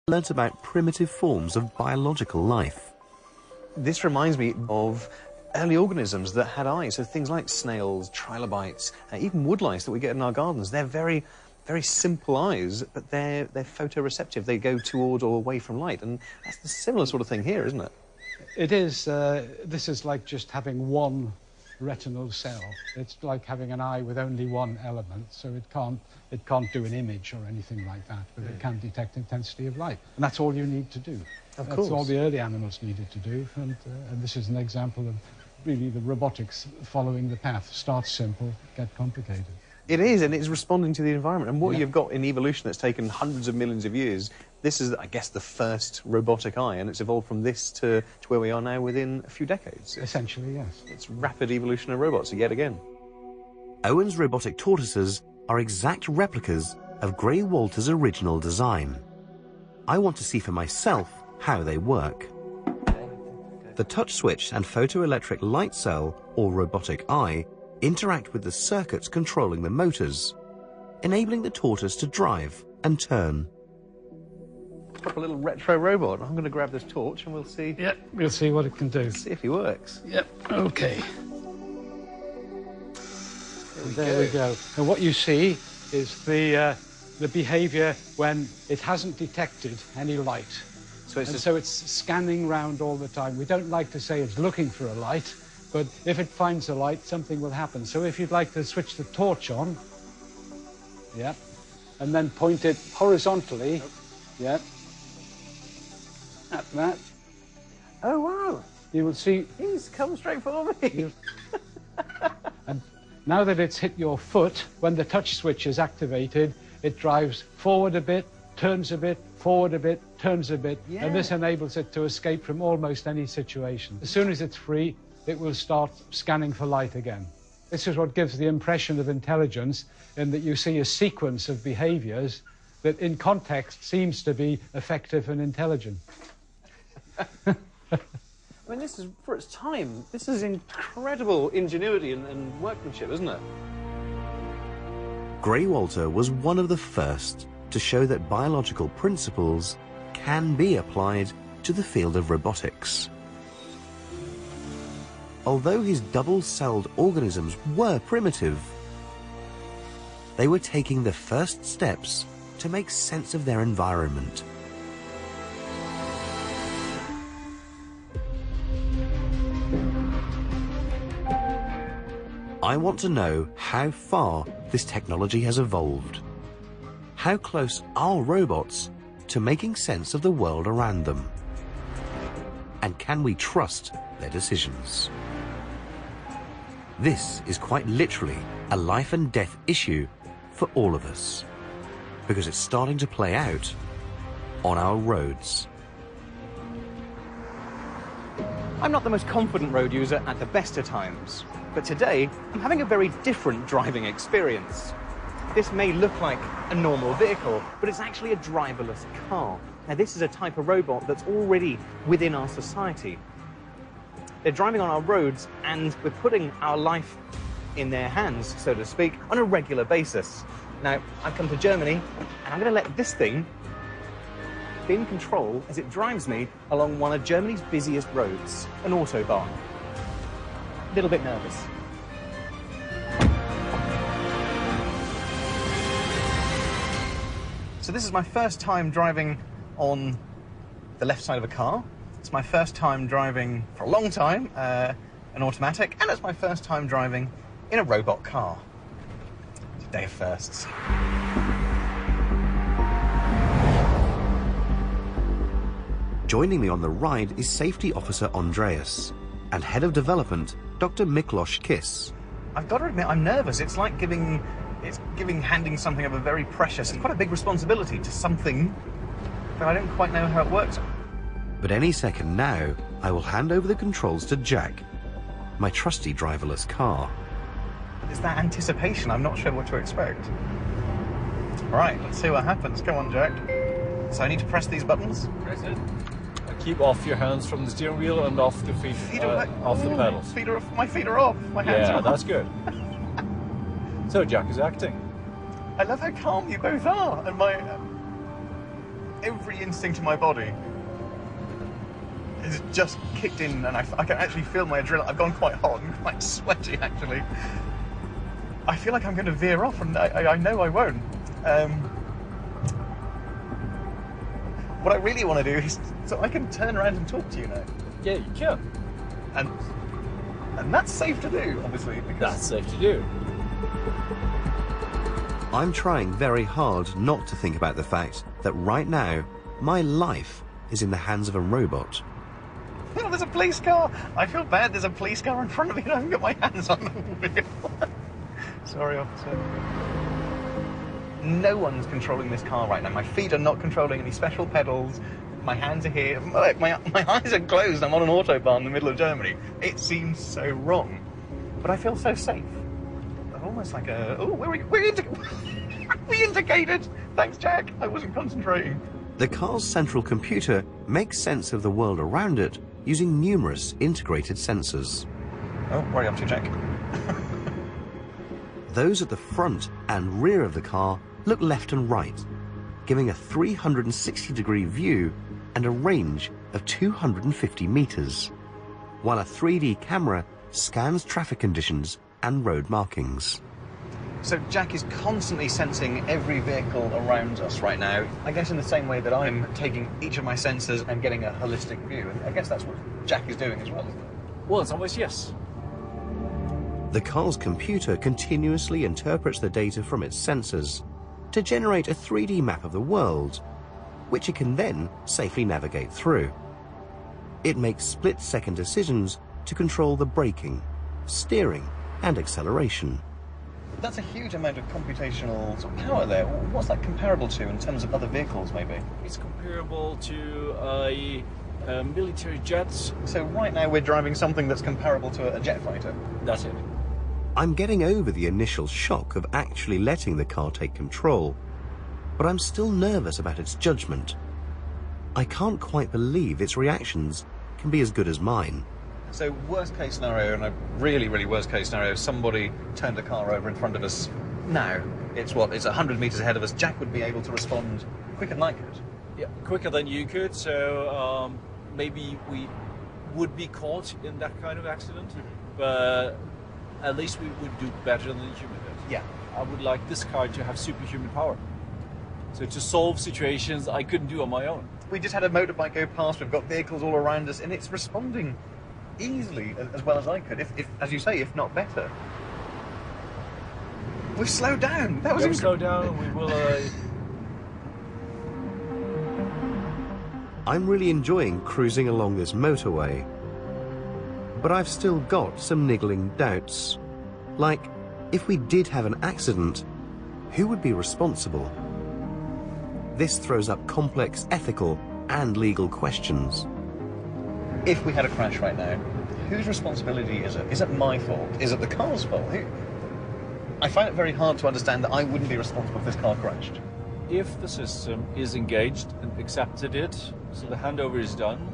learnt about primitive forms of biological life. This reminds me of early organisms that had eyes, so things like snails, trilobites, even woodlice that we get in our gardens. They're very, very simple eyes, but they're photoreceptive. They go toward or away from light, and that's the similar sort of thing here, isn't it? It is. This is like just having one retinal cell. It's like having an eye with only one element, so it can't do an image or anything like that, but it can detect intensity of light. And that's all you need to do. Of That's course. all the early animals needed to do, and this is an example of really the robotics following the path. Start simple, get complicated. It is, and it's responding to the environment. And what Yeah. you've got in evolution that's taken hundreds of millions of years, this is, I guess, the first robotic eye, and it's evolved from this to where we are now within a few decades. Essentially, yes. It's rapid evolution of robots, yet again. Owen's robotic tortoises are exact replicas of Gray Walter's original design. I want to see for myself how they work. The touch switch and photoelectric light cell, or robotic eye, interact with the circuits controlling the motors, enabling the tortoise to drive and turn. It's like a little retro robot. I'm going to grab this torch and we'll see. Yep, we'll see what it can do. See if he works. Yep, okay. There we go. And what you see is the behaviour when it hasn't detected any light. So it's, So it's scanning round all the time. We don't like to say it's looking for a light, but if it finds a light, something will happen. So if you'd like to switch the torch on, yeah, and then point it horizontally, yeah, at that, oh, wow. you will see. He's come straight for me. And now that it's hit your foot, when the touch switch is activated, it drives forward a bit, turns a bit, forward a bit, turns a bit, Yeah. and this enables it to escape from almost any situation. As soon as it's free, it will start scanning for light again. This is what gives the impression of intelligence, in that you see a sequence of behaviors that in context seems to be effective and intelligent. I mean, this is, for its time, this is incredible ingenuity and workmanship, isn't it? Gray Walter was one of the first to show that biological principles can be applied to the field of robotics. Although his double-celled organisms were primitive, they were taking the first steps to make sense of their environment. I want to know how far this technology has evolved. How close are robots to making sense of the world around them? And can we trust their decisions? This is quite literally a life and death issue for all of us, because it's starting to play out on our roads. I'm not the most confident road user at the best of times, but today I'm having a very different driving experience. This may look like a normal vehicle, but it's actually a driverless car. Now, this is a type of robot that's already within our society. They're driving on our roads, and we're putting our life in their hands, so to speak, on a regular basis. Now, I've come to Germany, and I'm going to let this thing be in control as it drives me along one of Germany's busiest roads, an autobahn. A little bit nervous. So this is my first time driving on the left side of a car. It's my first time driving for a long time, an automatic, and it's my first time driving in a robot car. It's a day of firsts. Joining me on the ride is Safety Officer Andreas and Head of Development, Dr. Miklos Kiss. I've got to admit, I'm nervous. It's like handing something of a very precious, it's quite a big responsibility to something that I don't quite know how it works. But any second now, I will hand over the controls to Jack, my trusty driverless car. It's that anticipation. I'm not sure what to expect. All right, let's see what happens. Go on, Jack. So I need to press these buttons? Press it. Keep off your hands from the steering wheel and off the feet, off the pedals. My feet are off. My hands are Yeah, off. that's good. So Jack is acting. I love how calm you both are. And every instinct in my body has just kicked in, and I can actually feel my adrenaline. I've gone quite hot and quite sweaty, actually. I feel like I'm going to veer off, and I know I won't. What I really want to do is so I can turn around and talk to you now. Yeah, you can. And that's safe to do, obviously. Because That's safe to do. I'm trying very hard not to think about the fact that right now, my life is in the hands of a robot. Oh, there's a police car. I feel bad. There's a police car in front of me and I haven't got my hands on the wheel. Sorry, officer. No one's controlling this car right now. My feet are not controlling any special pedals. My hands are here. My eyes are closed. I'm on an autobahn in the middle of Germany. It seems so wrong. But I feel so safe. Almost like a... Oh, we indicated! Thanks, Jack. I wasn't concentrating. The car's central computer makes sense of the world around it using numerous integrated sensors. Oh, where are you up to, Jack? Those at the front and rear of the car look left and right, giving a 360-degree view and a range of 250 meters, while a 3D camera scans traffic conditions and road markings. So Jack is constantly sensing every vehicle around us right now, I guess in the same way that I'm taking each of my sensors and getting a holistic view. And I guess that's what Jack is doing as well, isn't it? Well, in some ways, yes. The car's computer continuously interprets the data from its sensors to generate a 3D map of the world, which it can then safely navigate through. It makes split-second decisions to control the braking, steering, and acceleration. That's a huge amount of computational sort of power there. What's that comparable to in terms of other vehicles, maybe? It's comparable to a military jet. So right now we're driving something that's comparable to a jet fighter. That's it. I'm getting over the initial shock of actually letting the car take control, but I'm still nervous about its judgment. I can't quite believe its reactions can be as good as mine. So worst case scenario, and a really, really worst case scenario, somebody turned a car over in front of us. Now, it's 100 meters ahead of us. Jack would be able to respond quicker than I could. Yeah, quicker than you could, so maybe we would be caught in that kind of accident, but at least we would do better than the human does. Yeah. I would like this car to have superhuman power. So to solve situations I couldn't do on my own. We just had a motorbike go past, we've got vehicles all around us, and it's responding easily as well as I could, if as you say, if not better. We've slowed down. That was We've slowed down. We will. I'm really enjoying cruising along this motorway, but I've still got some niggling doubts. Like, if we did have an accident, who would be responsible? This throws up complex ethical and legal questions. If we had a crash right now, whose responsibility is it? Is it my fault? Is it the car's fault? I find it very hard to understand that I wouldn't be responsible if this car crashed. If the system is engaged and accepted it, so the handover is done,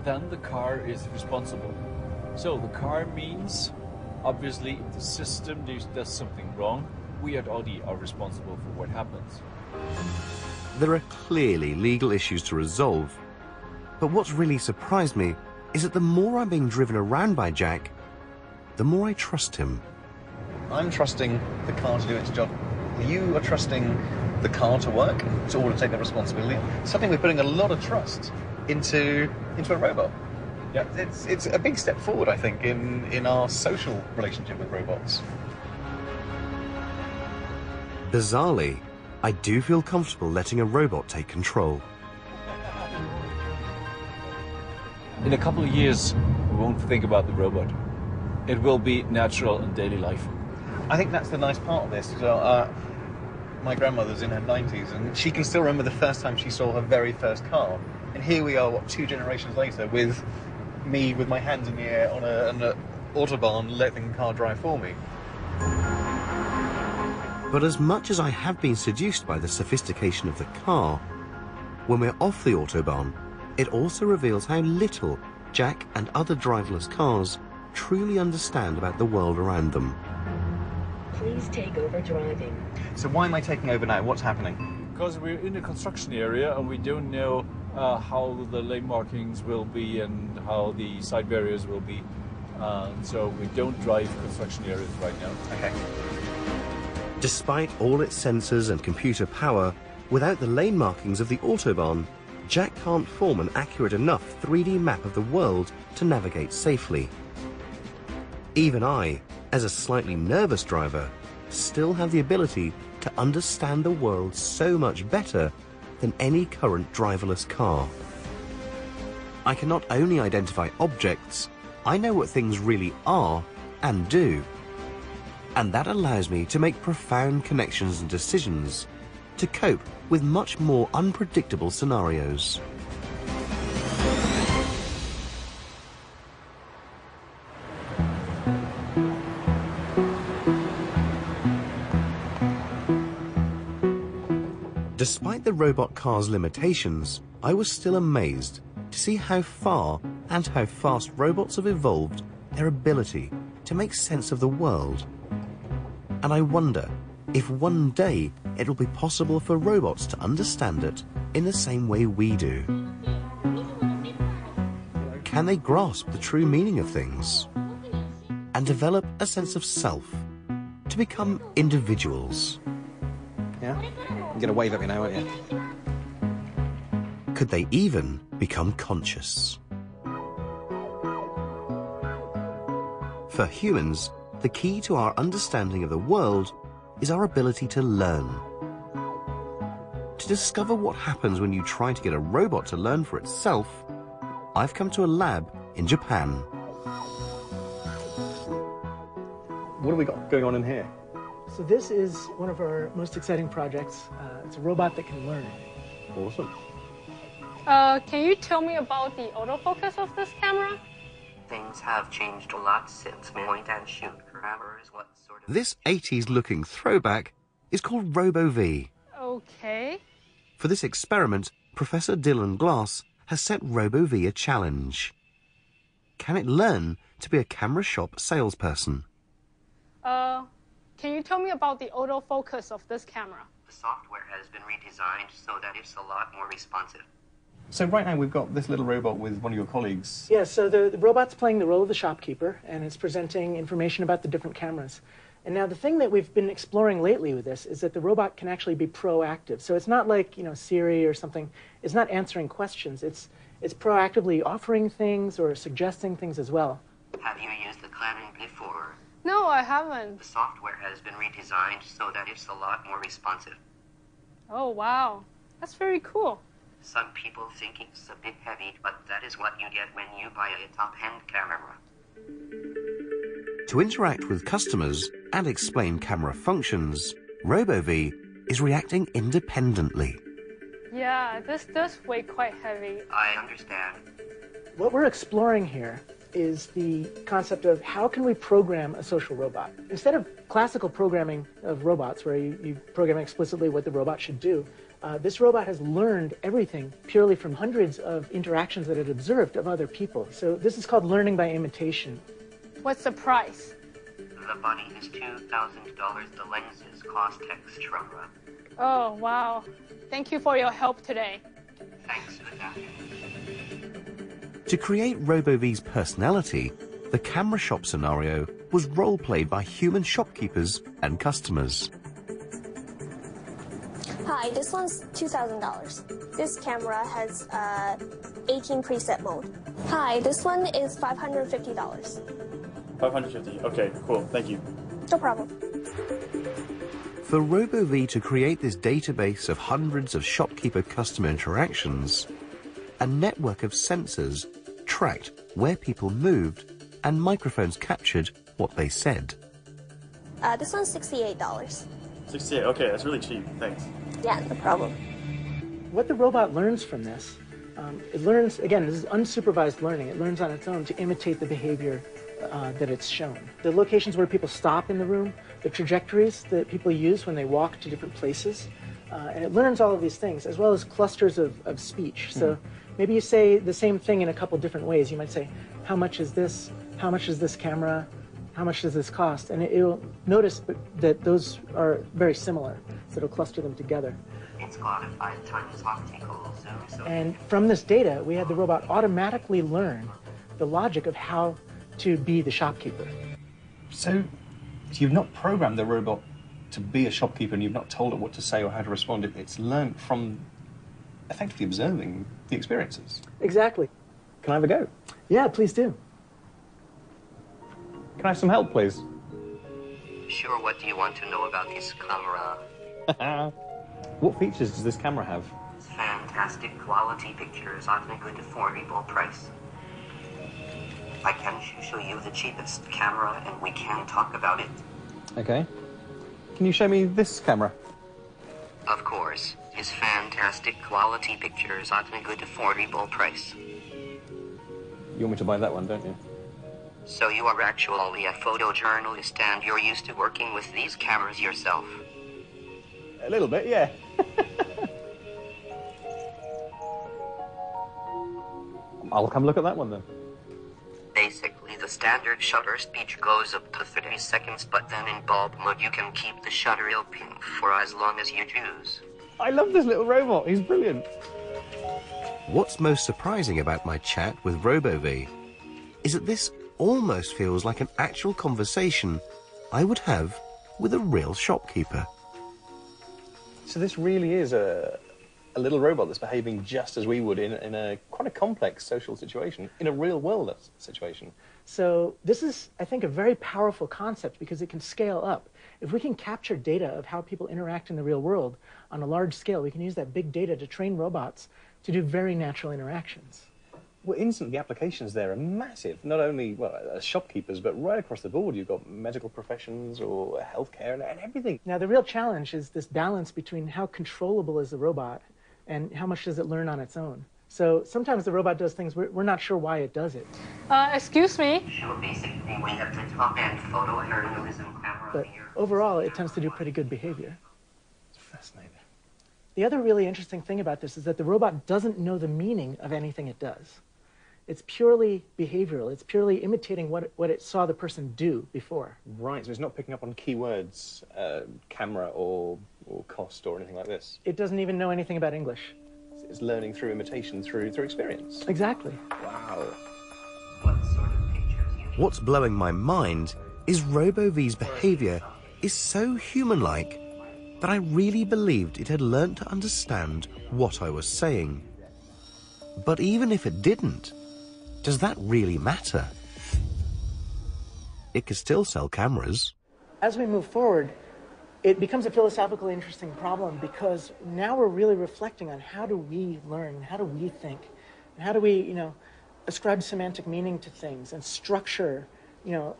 then the car is responsible. So the car means, obviously, if the system does something wrong, we at Audi are responsible for what happens. There are clearly legal issues to resolve, but what's really surprised me is that the more I'm being driven around by Jack, the more I trust him. I'm trusting the car to do its job. You are trusting the car to work, to order to take that responsibility. Something we're putting a lot of trust into a robot. Yeah. It's a big step forward, I think, in our social relationship with robots. Bizarrely, I do feel comfortable letting a robot take control. In a couple of years, we won't think about the robot. It will be natural in daily life. I think that's the nice part of this. So, my grandmother's in her 90s, and she can still remember the first time she saw her very first car. And here we are, 2 generations later, with me with my hands in the air on an autobahn, letting the car drive for me. But as much as I have been seduced by the sophistication of the car, when we're off the autobahn, it also reveals how little Jack and other driverless cars truly understand about the world around them. Please take over driving. So why am I taking over now? What's happening? because we're in a construction area and we don't know how the lane markings will be and how the side barriers will be. So we don't drive construction areas right now. Okay. Despite all its sensors and computer power, without the lane markings of the Autobahn, Jack can't form an accurate enough 3D map of the world to navigate safely. Even I, as a slightly nervous driver, still have the ability to understand the world so much better than any current driverless car. I can not only identify objects, I know what things really are and do. And that allows me to make profound connections and decisions, to cope with much more unpredictable scenarios. Despite the robot car's limitations, I was still amazed to see how far and how fast robots have evolved their ability to make sense of the world. And I wonder if one day it will be possible for robots to understand it in the same way we do. Can they grasp the true meaning of things and develop a sense of self to become individuals? Yeah? You're going to wave at me now, aren't you? Could they even become conscious? For humans, the key to our understanding of the world is our ability to learn. To discover what happens when you try to get a robot to learn for itself, I've come to a lab in Japan. What have we got going on in here? So this is one of our most exciting projects. It's a robot that can learn. Awesome. Can you tell me about the autofocus of this camera? Things have changed a lot since point and shoot. Parameters, what sort of... This 80s-looking throwback is called RoboV. Okay. For this experiment, Professor Dylan Glass has set RoboV a challenge. Can it learn to be a camera shop salesperson? Can you tell me about the autofocus of this camera? The software has been redesigned so that it's a lot more responsive. So right now we've got this little robot with one of your colleagues. Yeah, so the robot's playing the role of the shopkeeper, and it's presenting information about the different cameras. And now the thing that we've been exploring lately with this is that the robot can actually be proactive. So it's not like, Siri or something. It's not answering questions. It's proactively offering things or suggesting things as well. Have you used the Clarin before? No, I haven't. The software has been redesigned so that it's a lot more responsive. Oh, wow. That's very cool. Some people think it's a bit heavy, but that is what you get when you buy a top-end camera. To interact with customers and explain camera functions, RoboV is reacting independently. Yeah, this does weigh quite heavy. I understand. What we're exploring here is the concept of how can we program a social robot. Instead of classical programming of robots, where you program explicitly what the robot should do, this robot has learned everything purely from hundreds of interactions that it observed of other people. So this is called learning by imitation. What's the price? The body is $2,000. The lenses cost extra. Oh, wow. Thank you for your help today. Thanks for that. To create RoboV's personality, the camera shop scenario was role-played by human shopkeepers and customers. Hi, this one's $2,000. This camera has 18 preset mode. Hi, this one is $550. $550. Okay, cool. Thank you. No problem. For RoboV to create this database of hundreds of shopkeeper-customer interactions, a network of sensors tracked where people moved and microphones captured what they said. This one's $68. $68. Okay, that's really cheap. Thanks. Yeah, no problem. What the robot learns from this, it learns, again, this is unsupervised learning. It learns on its own to imitate the behavior that it's shown. The locations where people stop in the room, the trajectories that people use when they walk to different places, and it learns all of these things, as well as clusters of speech. So maybe you say the same thing in a couple different ways. You might say, how much is this? How much is this camera? How much does this cost? And it'll notice that those are very similar, so it'll cluster them together. It's got a 5 times optical zoom. So And from this data, we had the robot automatically learn the logic of how to be the shopkeeper. So you've not programmed the robot to be a shopkeeper and you've not told it what to say or how to respond. It's learned from effectively observing the experiences. Exactly. Can I have a go? Yeah, please do. Can I have some help, please? Sure, what do you want to know about this camera? What features does this camera have? Fantastic quality pictures at a good affordable price. I can show you the cheapest camera and we can talk about it. Okay. Can you show me this camera? Of course. It's fantastic quality pictures at a good affordable price. You want me to buy that one, don't you? So you are actually a photojournalist and you're used to working with these cameras yourself? A little bit, yeah. I'll come look at that one then. Basically, the standard shutter speed goes up to 30 seconds, but then in bulb mode you can keep the shutter open for as long as you choose. I love this little robot. He's brilliant. What's most surprising about my chat with RoboV is that this almost feels like an actual conversation I would have with a real shopkeeper. So this really is a little robot that's behaving just as we would in a quite a complex social situation, in a real world situation. So this is, I think, a very powerful concept because it can scale up. If we can capture data of how people interact in the real world on a large scale, we can use that big data to train robots to do very natural interactions. Well, instantly, the applications there are massive. Not only, well, as shopkeepers, but right across the board. You've got medical professions or healthcare and everything. Now, the real challenge is this balance between how controllable is the robot and how much does it learn on its own. So sometimes the robot does things we're not sure why it does it. Excuse me? So basically, we have the top-end photojournalism camera But here. overall, it tends to do pretty good behavior. It's fascinating. The other really interesting thing about this is that the robot doesn't know the meaning of anything it does. It's purely behavioral. It's purely imitating what it saw the person do before. Right, so it's not picking up on keywords, camera or cost or anything like this. It doesn't even know anything about English. It's learning through imitation, through experience. Exactly. Wow. What sort of pictures you What's blowing my mind is RoboV's behavior is so human-like that I really believed it had learned to understand what I was saying. But even if it didn't, does that really matter? It could still sell cameras. As we move forward, it becomes a philosophically interesting problem because now we're really reflecting on how do we learn, how do we think, and how do we, ascribe semantic meaning to things and structure,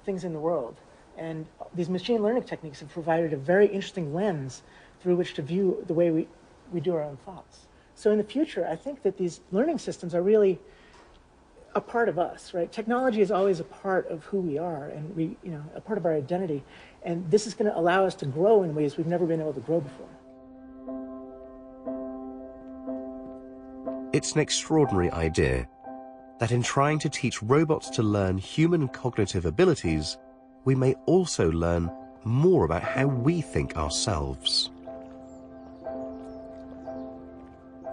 things in the world. And these machine learning techniques have provided a very interesting lens through which to view the way we do our own thoughts. So in the future, I think that these learning systems are really a part of us, right? Technology is always a part of who we are and a part of our identity. And this is going to allow us to grow in ways we've never been able to grow before. It's an extraordinary idea that in trying to teach robots to learn human cognitive abilities, we may also learn more about how we think ourselves.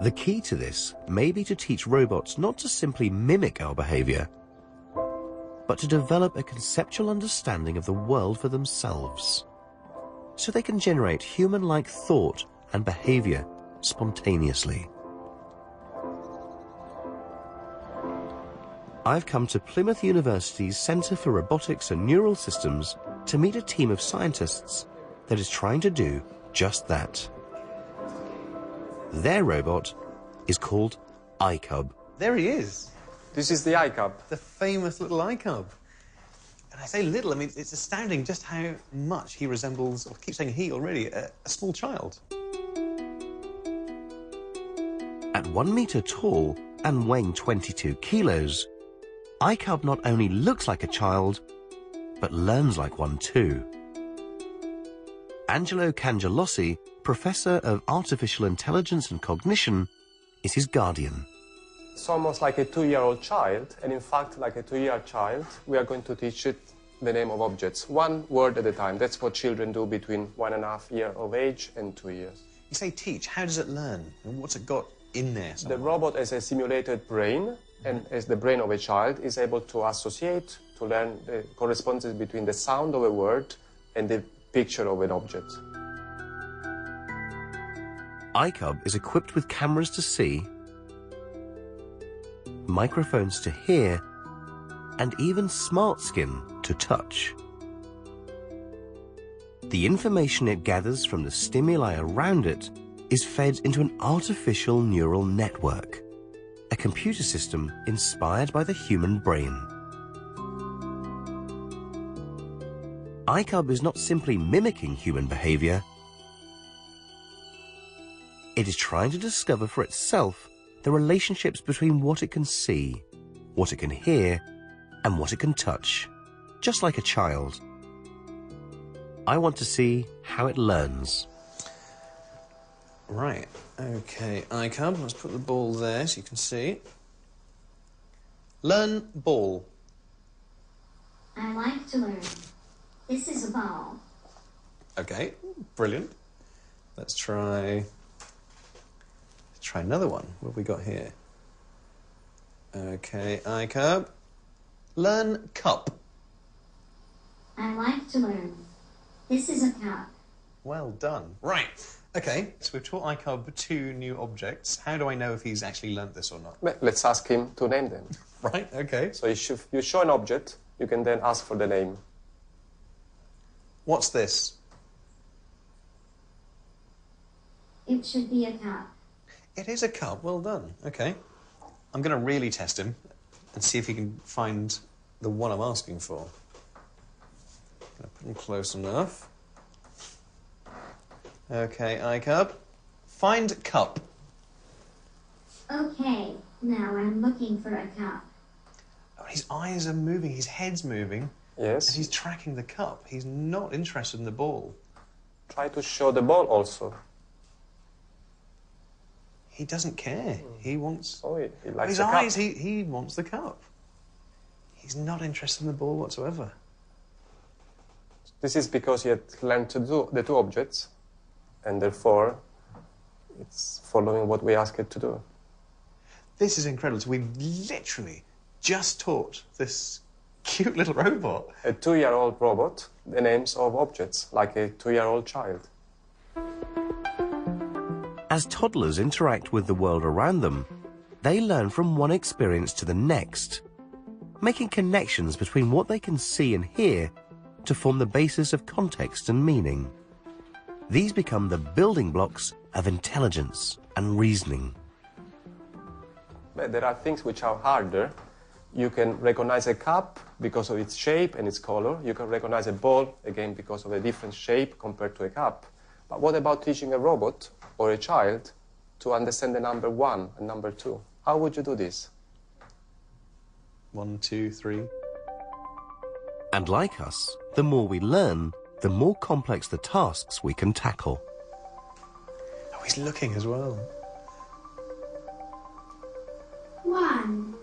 The key to this may be to teach robots not to simply mimic our behavior, but to develop a conceptual understanding of the world for themselves, so they can generate human-like thought and behavior spontaneously. I've come to Plymouth University's Centre for Robotics and Neural Systems to meet a team of scientists that is trying to do just that. Their robot is called iCub. There he is. This is the iCub. The famous little iCub. And I say little, I mean, it's astounding just how much he resembles, or I keep saying he already, a small child. At 1 meter tall and weighing 22 kilos, iCub not only looks like a child, but learns like one too. Angelo Cangelossi, Professor of Artificial Intelligence and Cognition, is his guardian. It's almost like a 2-year-old child, and in fact, like a 2-year-old child, we are going to teach it the name of objects, one word at a time. That's what children do between 1.5 years of age and 2 years. You say teach, how does it learn? And what's it got in there somewhere? The robot has a simulated brain, and as the brain of a child is able to associate, to learn the correspondences between the sound of a word and the picture of an object. iCub is equipped with cameras to see, microphones to hear, and even smart skin to touch. The information it gathers from the stimuli around it is fed into an artificial neural network, a computer system inspired by the human brain. iCub is not simply mimicking human behavior, it is trying to discover for itself the relationships between what it can see, what it can hear, and what it can touch, just like a child. I want to see how it learns. Right, okay, iCub, let's put the ball there so you can see. Learn ball. I like to learn. This is a ball. Okay, brilliant. Let's try another one. What have we got here? Okay, iCub. Learn cup. I like to learn. This is a cup. Well done. Right. Okay, so we've taught iCub 2 new objects. How do I know if he's actually learnt this or not? Let's ask him to name them. Right, okay. So you show an object, you can then ask for the name. What's this? It should be a cup. It is a cup. Well done. Okay. I'm going to really test him and see if he can find the one I'm asking for. I'm going to put him close enough. Okay, iCub. Find cup. Okay, now I'm looking for a cup. Oh, his eyes are moving, his head's moving. Yes. And he's tracking the cup. He's not interested in the ball. Try to show the ball also. He doesn't care. He wants... Oh, he likes his the eyes, cup. he wants the cup. He's not interested in the ball whatsoever. This is because he had learned to do the 2 objects, and therefore it's following what we ask it to do. This is incredible. So we've literally just taught this cute little robot. A 2-year-old robot, the names of objects, like a 2-year-old child. As toddlers interact with the world around them, they learn from one experience to the next, making connections between what they can see and hear to form the basis of context and meaning. These become the building blocks of intelligence and reasoning. But there are things which are harder. You can recognize a cup because of its shape and its color. You can recognize a ball, again, because of a different shape compared to a cup. But what about teaching a robot or a child to understand the number 1 and number 2? How would you do this? 1, 2, 3. And like us, the more we learn, the more complex the tasks we can tackle. Oh, he's looking as well. 1.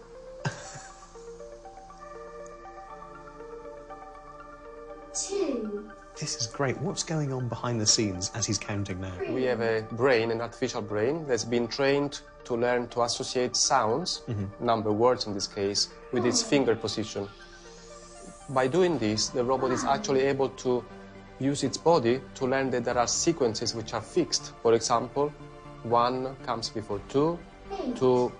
2. This is great. What's going on behind the scenes as he's counting now? We have a brain, an artificial brain, that's been trained to learn to associate sounds, number words in this case, with its finger position. By doing this, the robot is actually able to use its body to learn that there are sequences which are fixed. For example, 1 comes before 2, 2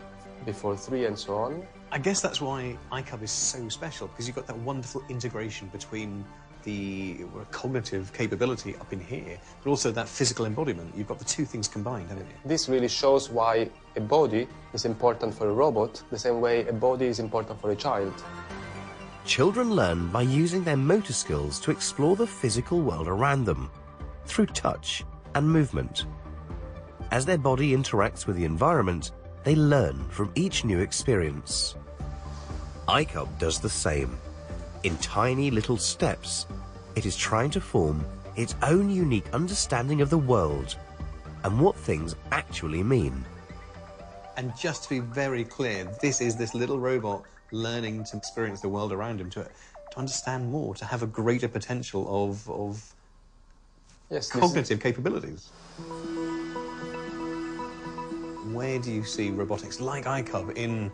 before 3, and so on. I guess that's why iCub is so special, because you've got that wonderful integration between the cognitive capability up in here, but also that physical embodiment. You've got the 2 things combined, haven't you? This really shows why a body is important for a robot, the same way a body is important for a child. Children learn by using their motor skills to explore the physical world around them, through touch and movement. As their body interacts with the environment, they learn from each new experience. iCub does the same. In tiny little steps, it is trying to form its own unique understanding of the world and what things actually mean. And just to be very clear, this is this little robot learning to experience the world around him, to understand more, to have a greater potential of yes, cognitive capabilities. Where do you see robotics like iCub in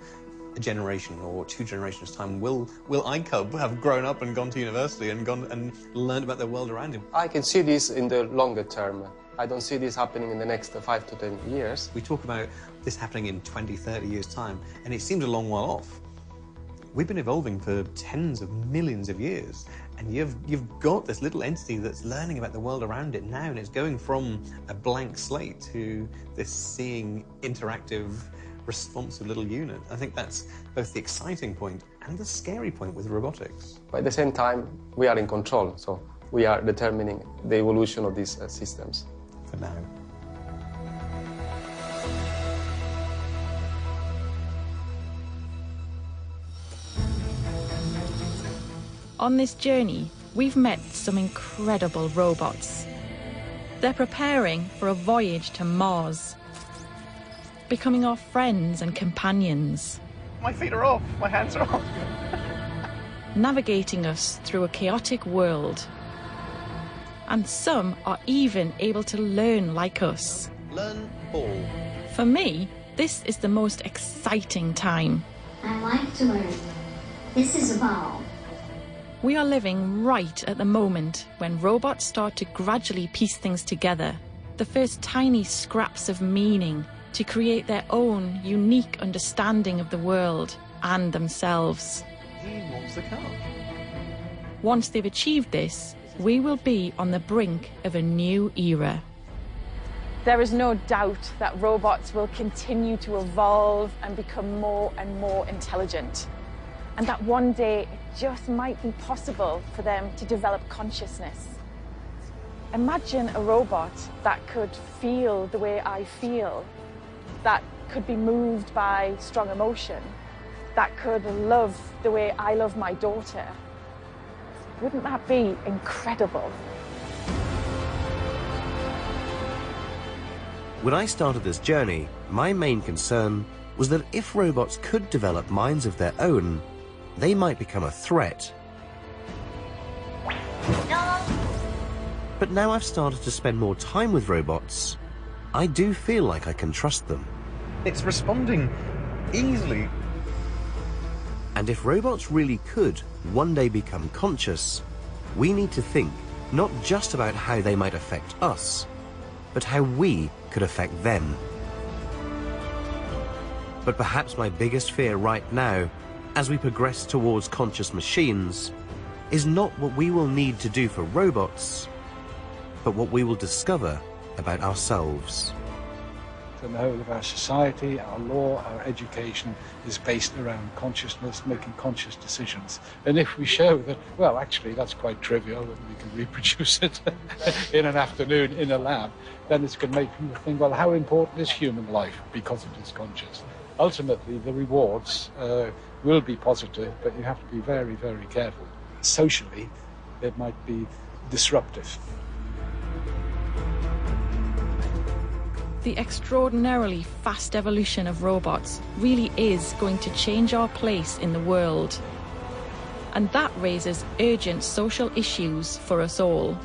a generation or 2 generations' time? Will iCub have grown up and gone to university and gone and learned about the world around him? I can see this in the longer term. I don't see this happening in the next 5 to 10 years. We talk about this happening in 20, 30 years' time, and it seems a long while off. We've been evolving for tens of millions of years, and you've got this little entity that's learning about the world around it now, and it's going from a blank slate to this seeing, interactive, responsive little unit. I think that's both the exciting point and the scary point with robotics. But at the same time, we are in control, so we are determining the evolution of these systems. For now. On this journey, we've met some incredible robots. They're preparing for a voyage to Mars, becoming our friends and companions. My feet are off, my hands are off. Navigating us through a chaotic world. And some are even able to learn like us. Learn all. For me, this is the most exciting time. I like to learn. This is Evolve. We are living right at the moment when robots start to gradually piece things together, the first tiny scraps of meaning to create their own unique understanding of the world and themselves. He wants the car. Once they've achieved this, we will be on the brink of a new era. There is no doubt that robots will continue to evolve and become more and more intelligent. And that one day it just might be possible for them to develop consciousness. Imagine a robot that could feel the way I feel, that could be moved by strong emotion, that could love the way I love my daughter. Wouldn't that be incredible? When I started this journey, my main concern was that if robots could develop minds of their own, they might become a threat. But now I've started to spend more time with robots, I do feel like I can trust them. It's responding easily. And if robots really could one day become conscious, we need to think not just about how they might affect us, but how we could affect them. But perhaps my biggest fear right now, as we progress towards conscious machines, is not what we will need to do for robots, but what we will discover about ourselves. And the whole of our society, our law, our education is based around consciousness, making conscious decisions. And if we show that, well, actually, that's quite trivial, and we can reproduce it in an afternoon in a lab, then it's going to make people think, well, how important is human life because it is conscious? Ultimately, the rewards will be positive, but you have to be very, very careful. Socially, it might be disruptive. The extraordinarily fast evolution of robots really is going to change our place in the world. And that raises urgent social issues for us all.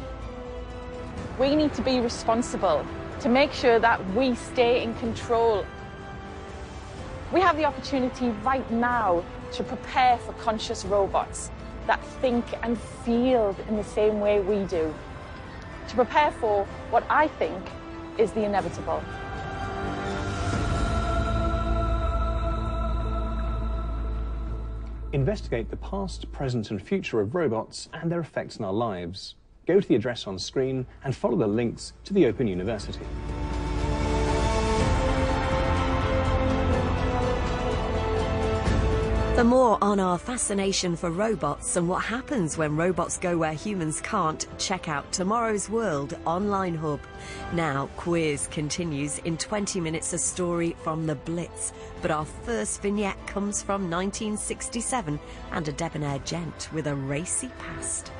We need to be responsible to make sure that we stay in control. We have the opportunity right now to prepare for conscious robots that think and feel in the same way we do. To prepare for what I think is the inevitable. Investigate the past, present and future of robots and their effects on our lives. Go to the address on screen and follow the links to the Open University. For more on our fascination for robots and what happens when robots go where humans can't, check out Tomorrow's World online hub. Now, Quiz continues in 20 minutes, a story from the Blitz. But our first vignette comes from 1967 and a debonair gent with a racy past.